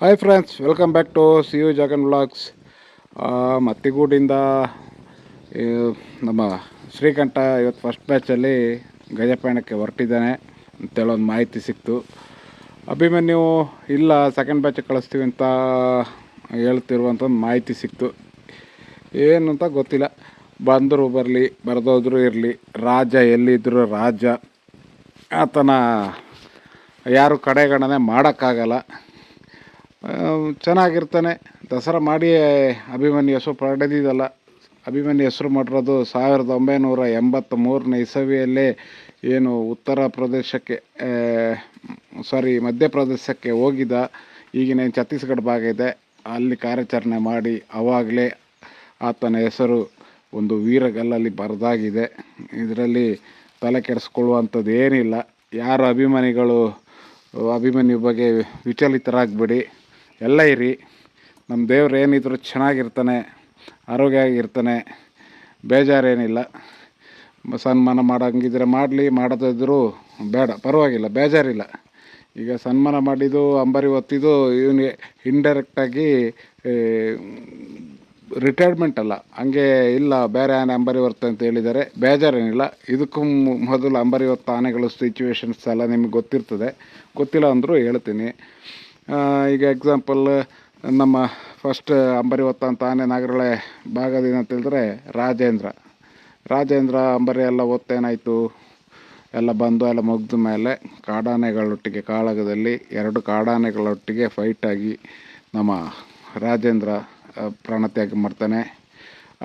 Hi friends, welcome back to C U Jagan vlogs. ಮತ್ತಿಗೂಡಿಂದ ಈ ನಮ್ಮ ಶ್ರೀಕಂಠ ಇವತ್ತು ಫಸ್ಟ್ ಬ್ಯಾಚಲ್ಲಿ ಗಜಪಯಣಕ್ಕೆ ಹೊರಟಿದ್ದಾನೆ ಅಂತೇಳಿ ಒಂದು ಮಾಹಿತಿ ಸಿಕ್ತು. ಅಭಿಮನ್ಯು ಇಲ್ಲ ಸೆಕೆಂಡ್ ಬ್ಯಾಚಿಗೆ ಕಳಿಸ್ತೀವಿ ಅಂತ ಹೇಳ್ತಿರುವಂಥ ಒಂದು ಮಾಹಿತಿ ಸಿಕ್ತು. ಏನು ಅಂತ ಗೊತ್ತಿಲ್ಲ. ಬಂದರೂ ಬರಲಿ, ಬರೆದೋದ್ರೂ ಇರಲಿ, ರಾಜ ಎಲ್ಲಿದ್ದರೂ ರಾಜ. ಆತನ ಯಾರು ಕಡೆಗಣನೆ ಮಾಡೋಕ್ಕಾಗಲ್ಲ. ಚೆನ್ನಾಗಿರ್ತಾನೆ. ದಸರಾ ಮಾಡಿ ಅಭಿಮನ್ಯು ಹೆಸರು ಪಡೆದಿದ್ದಲ್ಲ. ಅಭಿಮನ್ಯು ಹೆಸರು ಮಾಡಿರೋದು 1983ನೇ ಇಸವಿಯಲ್ಲೇ ಏನು ಉತ್ತರ ಪ್ರದೇಶಕ್ಕೆ ಮಧ್ಯಪ್ರದೇಶಕ್ಕೆ ಹೋಗಿದ್ದ. ಈಗಿನ ಛತ್ತೀಸ್ಗಢ ಭಾಗ ಇದೆ, ಅಲ್ಲಿ ಕಾರ್ಯಾಚರಣೆ ಮಾಡಿ ಆವಾಗಲೇ ಆತನ ಹೆಸರು ಒಂದು ವೀರಗಲ್ಲಲ್ಲಿ ಬರೆದಾಗಿದೆ. ಇದರಲ್ಲಿ ತಲೆ ಕೆಡಿಸ್ಕೊಳ್ಳುವಂಥದ್ದು ಏನಿಲ್ಲ. ಯಾರು ಅಭಿಮನ್ಯು ಬಗ್ಗೆ ವಿಚಲಿತರಾಗಬೇಡಿ. ಎಲ್ಲ ಇರಿ. ನಮ್ಮ ದೇವ್ರು ಏನಿದ್ರು ಚೆನ್ನಾಗಿರ್ತಾನೆ, ಆರೋಗ್ಯವಾಗಿರ್ತಾನೆ, ಬೇಜಾರೇನಿಲ್ಲ. ಸನ್ಮಾನ ಮಾಡೋಂಗಿದ್ರೆ ಮಾಡಲಿ, ಮಾಡದಿದ್ದರೂ ಬೇಡ, ಪರವಾಗಿಲ್ಲ, ಬೇಜಾರಿಲ್ಲ. ಈಗ ಸನ್ಮಾನ ಮಾಡಿದ್ದು ಅಂಬಾರಿ ಹೊತ್ತಿದ್ದು ಇವನಿಗೆ ಇಂಡೈರೆಕ್ಟಾಗಿ ರಿಟೈರ್ಮೆಂಟ್ ಅಲ್ಲ, ಹಂಗೆ ಇಲ್ಲ ಬೇರೆ ಆನೆ ಅಂಬಾರಿ ಹೊರ್ತೆ ಅಂತ ಹೇಳಿದ್ದಾರೆ. ಬೇಜಾರೇನಿಲ್ಲ. ಇದಕ್ಕೂ ಮೊದಲು ಅಂಬಾರಿ ಹೊತ್ತ ಆನೆಗಳು ಸಿಚುವೇಶನ್ಸ್ ಎಲ್ಲ ನಿಮಗೆ ಗೊತ್ತಿರ್ತದೆ. ಗೊತ್ತಿಲ್ಲ ಅಂದರೂ ಹೇಳ್ತೀನಿ. ಈಗ ಎಕ್ಸಾಂಪಲ್ ನಮ್ಮ ಫಸ್ಟ್ ಅಂಬಾರಿ ಹೊತ್ತ ಅಂತ ಆನೆ ನಾಗರಹೊಳೆ ಭಾಗದಿಂದ ಅಂತ ಹೇಳಿದ್ರೆ ರಾಜೇಂದ್ರ ಅಂಬಾರಿ ಎಲ್ಲ ಹೊತ್ತೇನಾಯಿತು, ಎಲ್ಲ ಬಂದು ಎಲ್ಲ ಮುಗಿದ ಮೇಲೆ ಕಾಡಾನೆಗಳೊಟ್ಟಿಗೆ ಕಾಳಗದಲ್ಲಿ 2 ಕಾಡಾನೆಗಳೊಟ್ಟಿಗೆ ಫೈಟಾಗಿ ನಮ್ಮ ರಾಜೇಂದ್ರ ಪ್ರಾಣತ್ಯಾಗ ಮಾಡ್ತಾನೆ.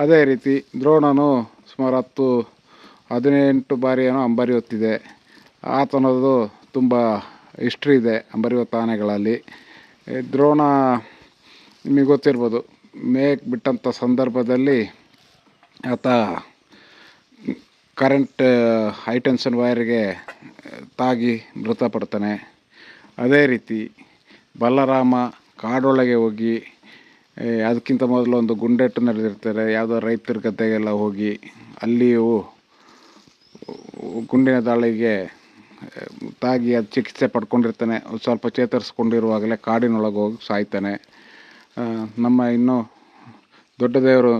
ಅದೇ ರೀತಿ ದ್ರೋಣನು ಸುಮಾರು 18 ಬಾರಿ ಏನೋ ಅಂಬಾರಿ ಹೊತ್ತಿದೆ. ಆತನದು ತುಂಬ ಹಿಸ್ಟ್ರಿ ಇದೆ ಅಂಬಾರಿ ಹೊತ್ತ ಆನೆಗಳಲ್ಲಿ. ದ್ರೋಣ ನಿಮಗೆ ಗೊತ್ತಿರ್ಬೋದು, ಮೇಯಕ್ಕೆ ಬಿಟ್ಟಂಥ ಸಂದರ್ಭದಲ್ಲಿ ಆತ ಕರೆಂಟ್ ಹೈಟೆನ್ಷನ್ ವೈರ್ಗೆ ತಾಗಿ ಮೃತಪಡ್ತಾನೆ. ಅದೇ ರೀತಿ ಬಲರಾಮ ಕಾಡೊಳಗೆ ಹೋಗಿ, ಅದಕ್ಕಿಂತ ಮೊದಲು ಒಂದು ಗುಂಡೆಟ್ಟು ನಡೆದಿರ್ತಾರೆ, ಯಾವುದೋ ರೈತರ ಗದ್ದೆಗೆಲ್ಲ ಹೋಗಿ ಅಲ್ಲಿಯೂ ಗುಂಡಿನ ದಾಳಿಗೆ ತಾಗಿ ಅದು ಚಿಕಿತ್ಸೆ ಪಡ್ಕೊಂಡಿರ್ತಾನೆ. ಸ್ವಲ್ಪ ಚೇತರಿಸ್ಕೊಂಡಿರುವಾಗಲೇ ಕಾಡಿನೊಳಗೆ ಹೋಗಿ ಸಾಯ್ತಾನೆ. ನಮ್ಮ ಇನ್ನೂ ದೊಡ್ಡ ದೇವರು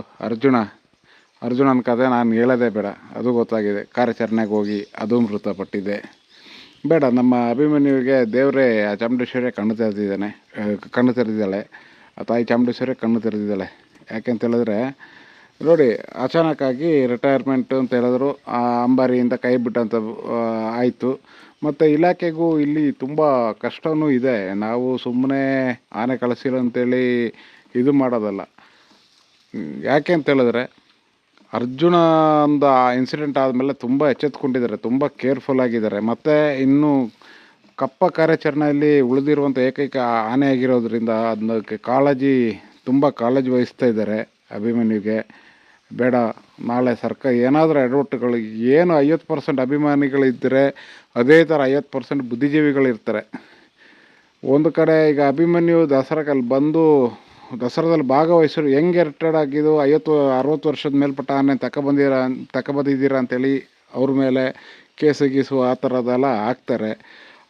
ಅರ್ಜುನನ ಕಥೆ ನಾನು ಹೇಳೋದೇ ಬೇಡ, ಅದು ಗೊತ್ತಾಗಿದೆ. ಕಾರ್ಯಾಚರಣೆಗೆ ಹೋಗಿ ಅದು ಮೃತಪಟ್ಟಿದೆ. ಬೇಡ, ನಮ್ಮ ಅಭಿಮನ್ಯುವಿಗೆ ದೇವರೇ ಚಾಮುಂಡೇಶ್ವರಿ ಕಣ್ಣು ತೆರೆದಿದ್ದಾಳೆ. ಆ ತಾಯಿ ಚಾಮುಂಡೇಶ್ವರಿ ಕಣ್ಣು ತೆರೆದಿದ್ದಾಳೆ. ಯಾಕೆಂತ ಹೇಳಿದ್ರೆ ನೋಡಿ, ಅಚಾನಕ್ಕಾಗಿ ರಿಟೈರ್ಮೆಂಟು ಅಂತ ಹೇಳಿದ್ರು. ಆ ಅಂಬಾರಿಯಿಂದ ಕೈ ಬಿಟ್ಟಂತ ಆಯಿತು. ಮತ್ತು ಇಲಾಖೆಗೂ ಇಲ್ಲಿ ತುಂಬ ಕಷ್ಟವೂ ಇದೆ. ನಾವು ಸುಮ್ಮನೆ ಆನೆ ಕಳಿಸಿಲ್ಲ ಅಂತೇಳಿ ಇದು ಮಾಡೋದಲ್ಲ. ಯಾಕೆ ಅಂತ ಹೇಳಿದ್ರೆ ಅರ್ಜುನ ಒಂದು ಇನ್ಸಿಡೆಂಟ್ ಆದಮೇಲೆ ತುಂಬ ಎಚ್ಚೆತ್ಕೊಂಡಿದ್ದಾರೆ, ತುಂಬ ಕೇರ್ಫುಲ್ ಆಗಿದ್ದಾರೆ. ಮತ್ತು ಇನ್ನು ಕಪ್ಪ ಕಾರ್ಯಾಚರಣೆಯಲ್ಲಿ ಉಳಿದಿರುವಂಥ ಏಕೈಕ ಆನೆ ಆಗಿರೋದ್ರಿಂದ ಅದಕ್ಕೆ ತುಂಬ ಕಾಳಜಿ ವಹಿಸ್ತಾ ಇದ್ದಾರೆ ಅಭಿಮನ್ಯುಗೆ. ಬೇಡ, ನಾಳೆ ಏನಾದರೂ ಎಡವಟ್ಟುಗಳು, ಏನು 50% ಅಭಿಮಾನಿಗಳಿದ್ದರೆ ಅದೇ ಥರ 50% ಬುದ್ಧಿಜೀವಿಗಳಿರ್ತಾರೆ. ಒಂದು ಕಡೆ ಈಗ ಅಭಿಮನ್ಯು ದಸರಾದಲ್ಲಿ ಬಂದು ದಸರಾದಲ್ಲಿ ಭಾಗವಹಿಸೋರು ಹೆಂಗೆ ರಿಟೈರ್ಡ್ ಆಗಿದ್ದು 50-60 ವರ್ಷದ ಮೇಲ್ಪಟ್ಟ ಆನೆ ತಗೊಬಂದಿದ್ದೀರಾ ಅಂತೇಳಿ ಅವ್ರ ಮೇಲೆ ಗೀಸು ಆ ಥರದ್ದೆಲ್ಲ ಹಾಕ್ತಾರೆ.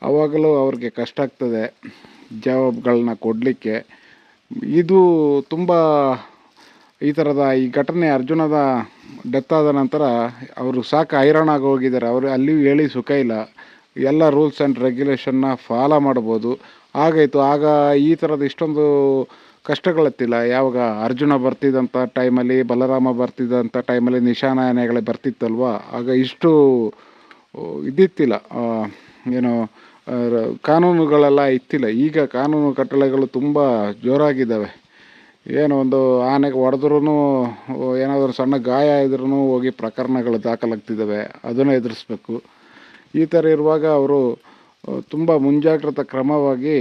ಆವಾಗಲೂ ಅವ್ರಿಗೆ ಕಷ್ಟ ಆಗ್ತದೆ ಜವಾಬ್ಗಳನ್ನ ಕೊಡಲಿಕ್ಕೆ. ಇದು ತುಂಬ ಈ ಘಟನೆ ಅರ್ಜುನದ ಡೆತ್ ಆದ ನಂತರ ಅವರು ಸಾಕು ಹೈರಾಣಾಗಿ ಹೋಗಿದ್ದಾರೆ. ಅವರು ಅಲ್ಲಿಯೂ ಹೇಳಿ ಸುಖ ಇಲ್ಲ. ಎಲ್ಲ ರೂಲ್ಸ್ ಆ್ಯಂಡ್ ರೆಗ್ಯುಲೇಷನ್ನ ಫಾಲೋ ಮಾಡ್ಬೋದು. ಆಗಾಯಿತು. ಆಗ ಈ ಥರದ ಇಷ್ಟೊಂದು ಕಷ್ಟಗಳತ್ತಿಲ್ಲ. ಯಾವಾಗ ಅರ್ಜುನ ಬರ್ತಿದ್ದಂಥ ಟೈಮಲ್ಲಿ, ಬಲರಾಮ ಬರ್ತಿದ್ದಂಥ ಟೈಮಲ್ಲಿ ನಿಶಾನ ಆನೆಗಳೇ ಬರ್ತಿತ್ತಲ್ವ, ಆಗ ಇಷ್ಟು ಇದಿತ್ತಿಲ್ಲ, ಏನು ಕಾನೂನುಗಳೆಲ್ಲ ಇತ್ತಿಲ್ಲ. ಈಗ ಕಾನೂನು ಕಟ್ಟಳೆಗಳು ತುಂಬ ಜೋರಾಗಿದ್ದಾವೆ. ಏನು ಒಂದು ಆನೆಗೆ ಹೊಡೆದ್ರೂ, ಏನಾದರೂ ಸಣ್ಣ ಗಾಯ ಇದ್ರೂ ಹೋಗಿ ಪ್ರಕರಣಗಳು ದಾಖಲಾಗ್ತಿದ್ದಾವೆ. ಅದನ್ನು ಎದುರಿಸ್ಬೇಕು. ಈ ಥರ ಇರುವಾಗ ಅವರು ತುಂಬ ಮುಂಜಾಗ್ರತಾ ಕ್ರಮವಾಗಿ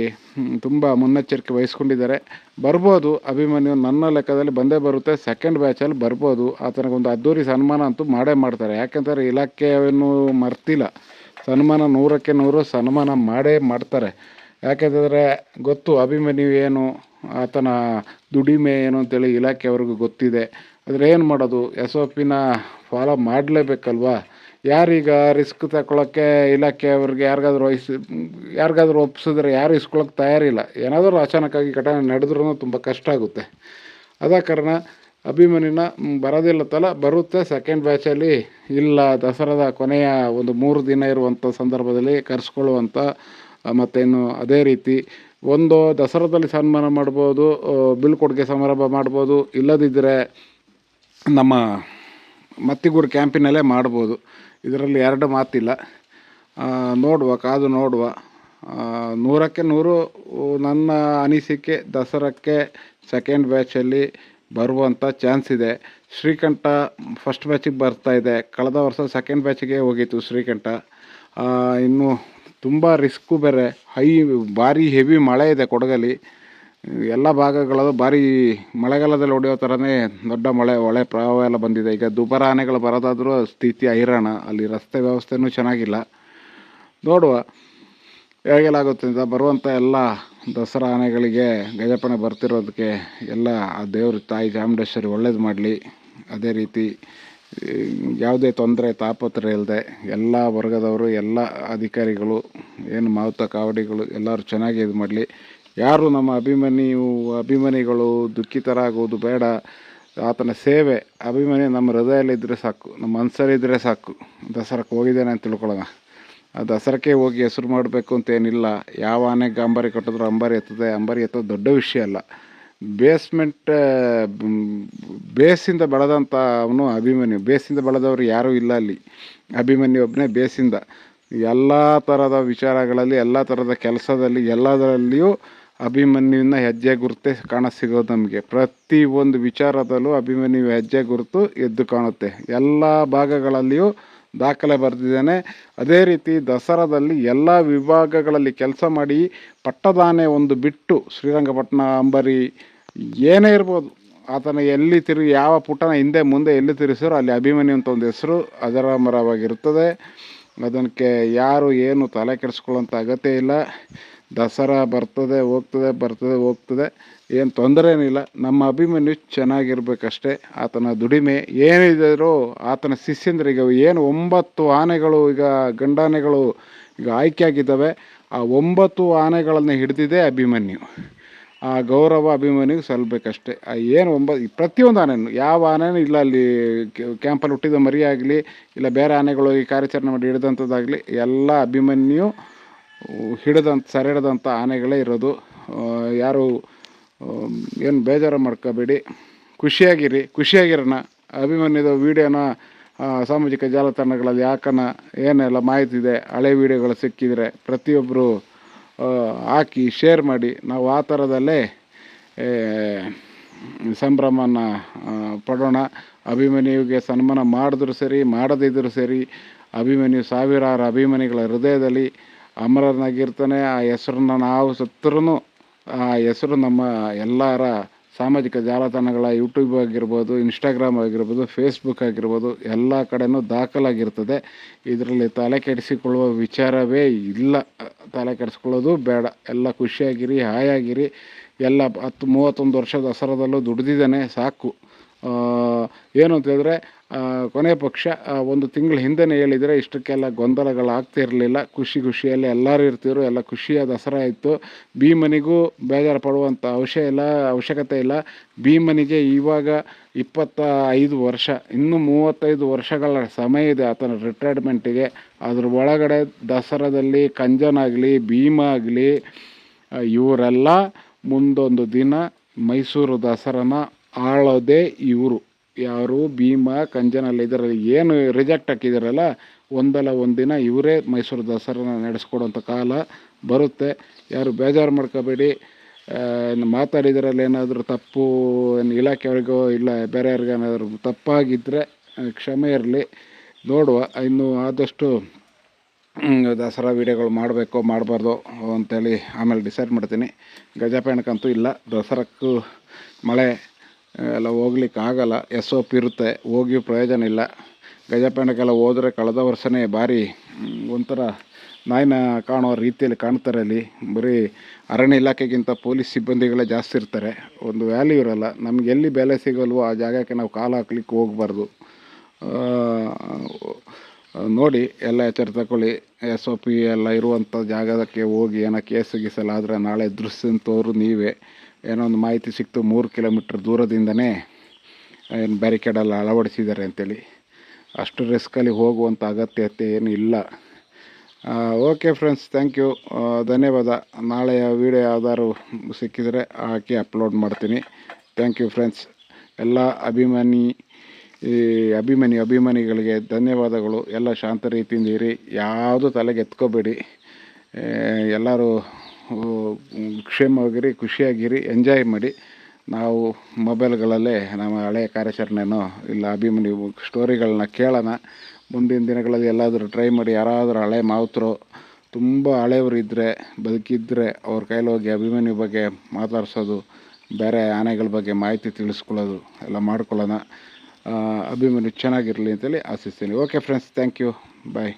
ತುಂಬ ಮುನ್ನೆಚ್ಚರಿಕೆ ವಹಿಸ್ಕೊಂಡಿದ್ದಾರೆ. ಬರ್ಬೋದು ಅಭಿಮನ್ಯು, ನನ್ನ ಲೆಕ್ಕದಲ್ಲಿ ಬಂದೇ ಬರುತ್ತೆ. ಸೆಕೆಂಡ್ ಬ್ಯಾಚಲ್ಲಿ ಬರ್ಬೋದು. ಆತನಿಗೊಂದು ಅದ್ದೂರಿ ಸನ್ಮಾನ ಅಂತೂ ಮಾಡೇ ಮಾಡ್ತಾರೆ. ಯಾಕೆಂದರೆ ಇಲಾಖೆಯನ್ನು ಮರ್ತಿಲ್ಲ. ಸನ್ಮಾನ 100ಕ್ಕೆ 100 ಸನ್ಮಾನ ಮಾಡೇ ಮಾಡ್ತಾರೆ. ಯಾಕೆಂತಂದರೆ ಗೊತ್ತು ಅಭಿಮನ್ಯು ಏನು, ಆತನ ದುಡಿಮೆ ಏನು ಅಂತೇಳಿ ಇಲಾಖೆಯವ್ರಿಗೂ ಗೊತ್ತಿದೆ. ಆದರೆ ಏನು ಮಾಡೋದು, SOPನ ಫಾಲೋ ಮಾಡಲೇಬೇಕಲ್ವ. ಯಾರೀಗ ರಿಸ್ಕ್ ತಗೊಳ್ಳೋಕ್ಕೆ ಇಲಾಖೆಯವ್ರಿಗೆ ಯಾರಿಗಾದ್ರೂ ಒಪ್ಪಿಸಿದ್ರೆ ಯಾರು ಇಸ್ಕೊಳ್ಳೋಕೆ ತಯಾರಿಲ್ಲ. ಏನಾದರೂ ಅಚಾನಕ್ಕಾಗಿ ಘಟನೆ ನಡೆದ್ರೂ ತುಂಬ ಕಷ್ಟ ಆಗುತ್ತೆ. ಅದ ಕಾರಣ ಅಭಿಮನ್ಯುನ ಬರೋದಿಲ್ಲ ಬರುತ್ತೆ ಸೆಕೆಂಡ್ ಬ್ಯಾಚಲ್ಲಿ ಇಲ್ಲ ದಸರಾದ ಕೊನೆಯ ಒಂದು 3 ದಿನ ಇರುವಂಥ ಸಂದರ್ಭದಲ್ಲಿ ಕರೆಸ್ಕೊಳ್ಳುವಂಥ. ಮತ್ತೇನು ಅದೇ ರೀತಿ ಒಂದು ದಸರಾದಲ್ಲಿ ಸನ್ಮಾನ ಮಾಡ್ಬೋದು, ಬೀಳ್ಕೊಡುಗೆ ಸಮಾರಂಭ ಮಾಡ್ಬೋದು, ಇಲ್ಲದಿದ್ದರೆ ನಮ್ಮ ಮತ್ತಿಗೂರು ಕ್ಯಾಂಪಿನಲ್ಲೇ ಮಾಡ್ಬೋದು. ಇದರಲ್ಲಿ 2 ಮಾತಿಲ್ಲ. ಕಾದು ನೋಡುವ. 100ಕ್ಕೆ 100 ನನ್ನ ಅನಿಸಿಕೆ ದಸರಾಕ್ಕೆ ಸೆಕೆಂಡ್ ಬ್ಯಾಚಲ್ಲಿ ಬರುವಂಥ ಚಾನ್ಸ್ ಇದೆ. ಶ್ರೀಕಂಠ ಫಸ್ಟ್ ಬ್ಯಾಚಿಗೆ ಬರ್ತಾಯಿದೆ. ಕಳೆದ ವರ್ಷ ಸೆಕೆಂಡ್ ಬ್ಯಾಚಿಗೆ ಹೋಗಿತ್ತು ಶ್ರೀಕಂಠ. ಇನ್ನು ತುಂಬ ರಿಸ್ಕು ಬೇರೆ, ಭಾರಿ ಹೆವಿ ಮಳೆ ಇದೆ ಕೊಡಗಲ್ಲಿ. ಎಲ್ಲ ಭಾಗಗಳಲ್ಲೂ ಭಾರಿ ಮಳೆಗಾಲದಲ್ಲಿ ಹೊಡೆಯೋ ಥರನೇ ದೊಡ್ಡ ಹೊಳೆ ಪ್ರವಾಹ ಎಲ್ಲ ಬಂದಿದೆ. ಈಗ ದುಬಾರ ಆನೆಗಳು ಬರೋದಾದರೂ ಸ್ಥಿತಿ ಹೈರಾಣ. ಅಲ್ಲಿ ರಸ್ತೆ ವ್ಯವಸ್ಥೆನೂ ಚೆನ್ನಾಗಿಲ್ಲ. ನೋಡುವ ಹೇಗೆಲ್ಲಾಗುತ್ತೆ ಅಂತ. ಬರುವಂಥ ಎಲ್ಲ ದಸರಾ ಆನೆಗಳಿಗೆ ಗಜಪಣೆ ಬರ್ತಿರೋದಕ್ಕೆ ಎಲ್ಲ ಆ ದೇವ್ರ ತಾಯಿ ಚಾಮುಂಡೇಶ್ವರಿ ಒಳ್ಳೇದು ಮಾಡಲಿ. ಅದೇ ರೀತಿ ಯಾವುದೇ ತೊಂದರೆ ತಾಪತ್ರೆ ಇಲ್ಲದೆ ಎಲ್ಲ ವರ್ಗದವರು, ಎಲ್ಲ ಅಧಿಕಾರಿಗಳು, ಏನು ಮಾವುತ ಕಾವಡಿಗಳು ಎಲ್ಲರೂ ಚೆನ್ನಾಗಿ ಇದು ಮಾಡಲಿ. ಯಾರು ನಮ್ಮ ಅಭಿಮಾನಿಗಳು ದುಃಖಿತರಾಗುವುದು ಬೇಡ. ಆತನ ಸೇವೆ ಅಭಿಮಾನಿ ನಮ್ಮ ಹೃದಯದಲ್ಲಿದ್ದರೆ ಸಾಕು, ನಮ್ಮ ಮನಸ್ಸಲ್ಲಿದ್ದರೆ ಸಾಕು. ದಸರಾಕ್ಕೆ ಹೋಗಿದ್ದೇನೆ ಅಂತ ತಿಳ್ಕೊಳ್ಳೋಣ. ಆ ದಸರಾಕ್ಕೆ ಹೋಗಿ ಹೆಸರು ಮಾಡಬೇಕು ಅಂತೇನಿಲ್ಲ. ಯಾವ ಆನೆಗೆ ಅಂಬಾರಿ ಕಟ್ಟಿದ್ರು ಅಂಬಾರಿ ಎತ್ತದೆ. ಅಂಬಾರಿ ಎತ್ತೋದು ದೊಡ್ಡ ವಿಷಯ ಅಲ್ಲ. ಬೇಸಿಂದ ಬೆಳೆದಂಥ ಅವನು ಅಭಿಮನ್ಯು. ಬೇಸಿಂದ ಬೆಳೆದವರು ಯಾರೂ ಇಲ್ಲ ಅಲ್ಲಿ. ಅಭಿಮನ್ಯು ಒಬ್ಬನೇ ಬೇಸಿಂದ. ಎಲ್ಲ ಥರದ ವಿಚಾರಗಳಲ್ಲಿ, ಎಲ್ಲ ಥರದ ಕೆಲಸದಲ್ಲಿ, ಎಲ್ಲದರಲ್ಲಿಯೂ ಅಭಿಮನ್ಯುವಿನ ಹೆಜ್ಜೆ ಗುರುತೇ ಕಾಣಸಿಗೋದು ನಮಗೆ. ಪ್ರತಿಯೊಂದು ವಿಚಾರದಲ್ಲೂ ಅಭಿಮನ್ಯು ಹೆಜ್ಜೆ ಗುರುತು ಎದ್ದು ಕಾಣುತ್ತೆ. ಎಲ್ಲ ಭಾಗಗಳಲ್ಲಿಯೂ ದಾಖಲೆ ಬರೆದಿದ್ದಾನೆ. ಅದೇ ರೀತಿ ದಸರಾದಲ್ಲಿ ಎಲ್ಲ ವಿಭಾಗಗಳಲ್ಲಿ ಕೆಲಸ ಮಾಡಿ ಪಟ್ಟದಾನೆ ಒಂದು ಬಿಟ್ಟು ಶ್ರೀರಂಗಪಟ್ಟಣ ಅಂಬಾರಿ ಏನೇ ಇರ್ಬೋದು, ಆತನ ಎಲ್ಲಿ ಯಾವ ಪುಟನ ಹಿಂದೆ ಮುಂದೆ ಎಲ್ಲಿ ತಿರುಗಿಸಿರೋ ಅಲ್ಲಿ ಅಭಿಮನ್ಯು ಅಂತ ಒಂದು ಹೆಸರು ಅಜರಾಮರವಾಗಿರುತ್ತದೆ. ಅದಕ್ಕೆ ಯಾರು ಏನು ತಲೆ ಕೆಡಿಸ್ಕೊಳ್ಳೋಂಥ ಅಗತ್ಯ ಇಲ್ಲ. ದಸರಾ ಬರ್ತದೆ ಹೋಗ್ತದೆ, ಏನು ತೊಂದರೆ ಏನಿಲ್ಲ. ನಮ್ಮ ಅಭಿಮನ್ಯು ಚೆನ್ನಾಗಿರ್ಬೇಕಷ್ಟೇ. ಆತನ ದುಡಿಮೆ ಏನಿದ್ರು ಆತನ ಶಿಷ್ಯಂದ್ರಿಗೆ ಏನು 9 ಆನೆಗಳು ಈಗ ಗಂಡಾನೆಗಳು ಈಗ ಆಯ್ಕೆ ಆಗಿದ್ದಾವೆ. ಆ 9 ಆನೆಗಳನ್ನು ಹಿಡಿದಿದೆ ಅಭಿಮನ್ಯು. ಆ ಗೌರವ ಅಭಿಮನ್ಯುಗೆ ಸಲ್ಲಬೇಕಷ್ಟೇ. ಏನು ಪ್ರತಿಯೊಂದು ಆನೆಯೂ, ಯಾವ ಆನೆಯೂ ಇಲ್ಲ ಅಲ್ಲಿ ಕ್ಯಾಂಪಲ್ಲಿ ಹುಟ್ಟಿದ ಮರಿ ಆಗಲಿ, ಇಲ್ಲ ಬೇರೆ ಆನೆಗಳು ಈ ಕಾರ್ಯಾಚರಣೆ ಮಾಡಿ ಹಿಡಿದಂಥದ್ದಾಗಲಿ, ಎಲ್ಲ ಅಭಿಮನ್ಯು ಸೆರೆ ಹಿಡಿದಂಥ ಆನೆಗಳೇ ಇರೋದು. ಯಾರು ಏನು ಬೇಜಾರು ಮಾಡ್ಕೋಬೇಡಿ, ಖುಷಿಯಾಗಿರೋಣ. ಅಭಿಮನ್ಯುದ ವೀಡಿಯೋನ ಸಾಮಾಜಿಕ ಜಾಲತಾಣಗಳಲ್ಲಿ ಏನೆಲ್ಲ ಮಾಹಿತಿ ಇದೆ, ಹಳೆ ವೀಡಿಯೋಗಳು ಸಿಕ್ಕಿದರೆ ಪ್ರತಿಯೊಬ್ಬರು ಹಾಕಿ ಶೇರ್ ಮಾಡಿ. ನಾವು ಆ ಥರದಲ್ಲೇ ಸಂಭ್ರಮನ ಪಡೋಣ. ಅಭಿಮನ್ಯುವಿಗೆ ಸನ್ಮಾನ ಮಾಡಿದ್ರು ಸರಿ, ಮಾಡದಿದ್ದರೂ ಸರಿ, ಅಭಿಮನ್ಯು ಸಾವಿರಾರು ಅಭಿಮಾನಿಗಳ ಹೃದಯದಲ್ಲಿ ಅಮರನಾಗಿರ್ತಾನೆ. ಆ ಹೆಸರನ್ನ ನಾವು ಸತ್ತರೂ ಆ ಹೆಸರು ನಮ್ಮ ಎಲ್ಲರ ಸಾಮಾಜಿಕ ಜಾಲತಾಣಗಳ ಯೂಟ್ಯೂಬ್ ಆಗಿರ್ಬೋದು, ಇನ್ಸ್ಟಾಗ್ರಾಮ್ ಆಗಿರ್ಬೋದು, ಫೇಸ್ಬುಕ್ ಆಗಿರ್ಬೋದು, ಎಲ್ಲ ಕಡೆಯೂ ದಾಖಲಾಗಿರ್ತದೆ. ಇದರಲ್ಲಿ ತಲೆ ಕೆಡಿಸಿಕೊಳ್ಳುವ ವಿಚಾರವೇ ಇಲ್ಲ. ತಲೆ ಕೆಡಿಸ್ಕೊಳ್ಳೋದು ಬೇಡ. ಎಲ್ಲ ಖುಷಿಯಾಗಿರಿ, ಹಾಯಾಗಿರಿ. ಎಲ್ಲ 31 ವರ್ಷ ದಸರಾದಲ್ಲೂ ದುಡ್ದಿದ್ದಾನೆ, ಸಾಕು. ಏನು ಅಂತ ಹೇಳಿದ್ರೆ ಕೊನೆ ಪಕ್ಷ 1 ತಿಂಗಳ ಹಿಂದೆನೇ ಹೇಳಿದರೆ ಇಷ್ಟಕ್ಕೆಲ್ಲ ಗೊಂದಲಗಳಾಗ್ತಿರಲಿಲ್ಲ. ಖುಷಿಯಲ್ಲಿ ಎಲ್ಲರೂ ಇರ್ತಿದ್ರು. ಎಲ್ಲ ಖುಷಿಯ ದಸರಾ ಇತ್ತು. ಭೀಮನಿಗೂ ಬೇಜಾರು ಪಡುವಂಥ ಅವಶ್ಯಕತೆ ಇಲ್ಲ. ಭೀಮನಿಗೆ ಇವಾಗ 25 ವರ್ಷ, ಇನ್ನೂ 35 ವರ್ಷಗಳ ಸಮಯ ಇದೆ ಆತನ ರಿಟೈರ್ಮೆಂಟಿಗೆ. ಅದ್ರ ಒಳಗಡೆ ದಸರಾದಲ್ಲಿ ಕಂಜನಾಗಲಿ, ಭೀಮ ಆಗಲಿ, ಇವರೆಲ್ಲ ಮುಂದೊಂದು ದಿನ ಮೈಸೂರು ದಸರಾನ ಆಳೋದೇ ಇವರು. ಯಾರು ಭೀಮ, ಕಂಜನಲ್ಲಿ ಇದರಲ್ಲಿ ಏನು ರಿಜೆಕ್ಟ್ ಹಾಕಿದಾರಲ್ಲ, ಒಂದಲ್ಲ ಒಂದು ದಿನ ಇವರೇ ಮೈಸೂರು ದಸರಾನ ನಡೆಸ್ಕೊಡೋಂಥ ಕಾಲ ಬರುತ್ತೆ. ಯಾರು ಬೇಜಾರು ಮಾಡ್ಕೋಬೇಡಿ. ಮಾತಾಡಿದ್ರಲ್ಲಿ ಏನಾದರೂ ತಪ್ಪು ಇಲಾಖೆಯವ್ರಿಗೋ ಇಲ್ಲ ಬೇರೆ ಯಾರಿಗೇನಾದರೂ ತಪ್ಪಾಗಿದ್ದರೆ ಕ್ಷಮೆ ಇರಲಿ. ನೋಡುವ, ಇನ್ನು ಆದಷ್ಟು ದಸರಾ ವೀಡಿಯೋಗಳು ಮಾಡಬೇಕೋ ಮಾಡಬಾರ್ದು ಅಂತೇಳಿ ಆಮೇಲೆ ಡಿಸೈಡ್ ಮಾಡ್ತೀನಿ. ಗಜಪಯಣಕ್ಕಂತೂ ಇಲ್ಲ. ದಸರಕ್ಕೂ ಮಳೆ ಎಲ್ಲ ಹೋಗ್ಲಿಕ್ಕಾಗಲ್ಲ. SOP ಇರುತ್ತೆ, ಹೋಗಿ ಪ್ರಯೋಜನ ಇಲ್ಲ. ಗಜಪಯಣಕ್ಕೆಲ್ಲ ಹೋದರೆ ಕಳೆದ ವರ್ಷವೇ ಭಾರಿ ಒಂಥರ ನಾಯಿನ ಕಾಣೋ ರೀತಿಯಲ್ಲಿ ಕಾಣ್ತಾರೆ. ಅಲ್ಲಿ ಬರೀ ಅರಣ್ಯ ಇಲಾಖೆಗಿಂತ ಪೊಲೀಸ್ ಸಿಬ್ಬಂದಿಗಳೇ ಜಾಸ್ತಿ ಇರ್ತಾರೆ. ಒಂದು ವ್ಯಾಲ್ಯೂ ಇರೋಲ್ಲ. ನಮ್ಗೆ ಎಲ್ಲಿ ಬೆಲೆ ಸಿಗಲ್ವೋ ಆ ಜಾಗಕ್ಕೆ ನಾವು ಕಾಲು ಹಾಕ್ಲಿಕ್ಕೆ ಹೋಗಬಾರ್ದು. ನೋಡಿ ಎಲ್ಲ ಎಚ್ಚರ ತಗೊಳ್ಳಿ. SOP ಎಲ್ಲ ಇರುವಂಥ ಜಾಗಕ್ಕೆ ಹೋಗಿ ಏನೋ ಕೇಸು ಗೀಸಲಾದರೆ ನಾಳೆ ದೃಶ್ಯಂತವ್ರು ನೀವೇ. ಏನೋ ಒಂದು ಮಾಹಿತಿ ಸಿಕ್ತು 3 ಕಿಲೋಮೀಟ್ರ್ ದೂರದಿಂದನೇ ಏನು ಬ್ಯಾರಿಕೇಡೆಲ್ಲ ಅಳವಡಿಸಿದ್ದಾರೆ ಅಂತೇಳಿ. ಅಷ್ಟು ರಿಸ್ಕಲ್ಲಿ ಹೋಗುವಂಥ ಅಗತ್ಯತೆ ಏನು ಇಲ್ಲ. ಓಕೆ ಫ್ರೆಂಡ್ಸ್, ಥ್ಯಾಂಕ್ ಯು, ಧನ್ಯವಾದ. ನಾಳೆಯ ವೀಡಿಯೋ ಯಾವ್ದಾದ್ರು ಸಿಕ್ಕಿದರೆ ಹಾಕಿ ಅಪ್ಲೋಡ್ ಮಾಡ್ತೀನಿ. Thank you friends. ಎಲ್ಲ ಅಭಿಮಾನಿಗಳಿಗೆ ಧನ್ಯವಾದಗಳು. ಎಲ್ಲ ಶಾಂತ ರೀತಿಯಿಂದ ಇರಿ, ಯಾವುದು ತಲೆಗೆ ಎತ್ಕೋಬೇಡಿ. ಎಲ್ಲರೂ ಕ್ಷೇಮವಾಗಿರಿ, ಖುಷಿಯಾಗಿರಿ, ಎಂಜಾಯ್ ಮಾಡಿ. ನಾವು ಮೊಬೈಲ್ಗಳಲ್ಲೇ ನಮ್ಮ ಹಳೆಯ ಕಾರ್ಯಾಚರಣೆನೋ ಇಲ್ಲ ಅಭಿಮಾನಿ ಸ್ಟೋರಿಗಳನ್ನ ಕೇಳೋಣ. ಮುಂದಿನ ದಿನಗಳಲ್ಲಿ ಎಲ್ಲಾದರೂ ಟ್ರೈ ಮಾಡಿ. ಯಾರಾದರೂ ಹಳೆ ಮಾವುತರು ತುಂಬ ಹಳೆಯವರು ಇದ್ದರೆ, ಬದುಕಿದ್ದರೆ ಅವ್ರ ಕೈಲಿ ಹೋಗಿ ಅಭಿಮಾನಿ ಬಗ್ಗೆ ಮಾತಾಡ್ಸೋದು, ಬೇರೆ ಆನೆಗಳ ಬಗ್ಗೆ ಮಾಹಿತಿ ತಿಳಿಸ್ಕೊಳ್ಳೋದು ಎಲ್ಲ ಮಾಡ್ಕೊಳ್ಳೋಣ. ಅಭಿಮಾನಿ ಚೆನ್ನಾಗಿರಲಿ ಅಂತೇಳಿ ಆಶಿಸ್ತೀನಿ. Okay friends, thank you, bye.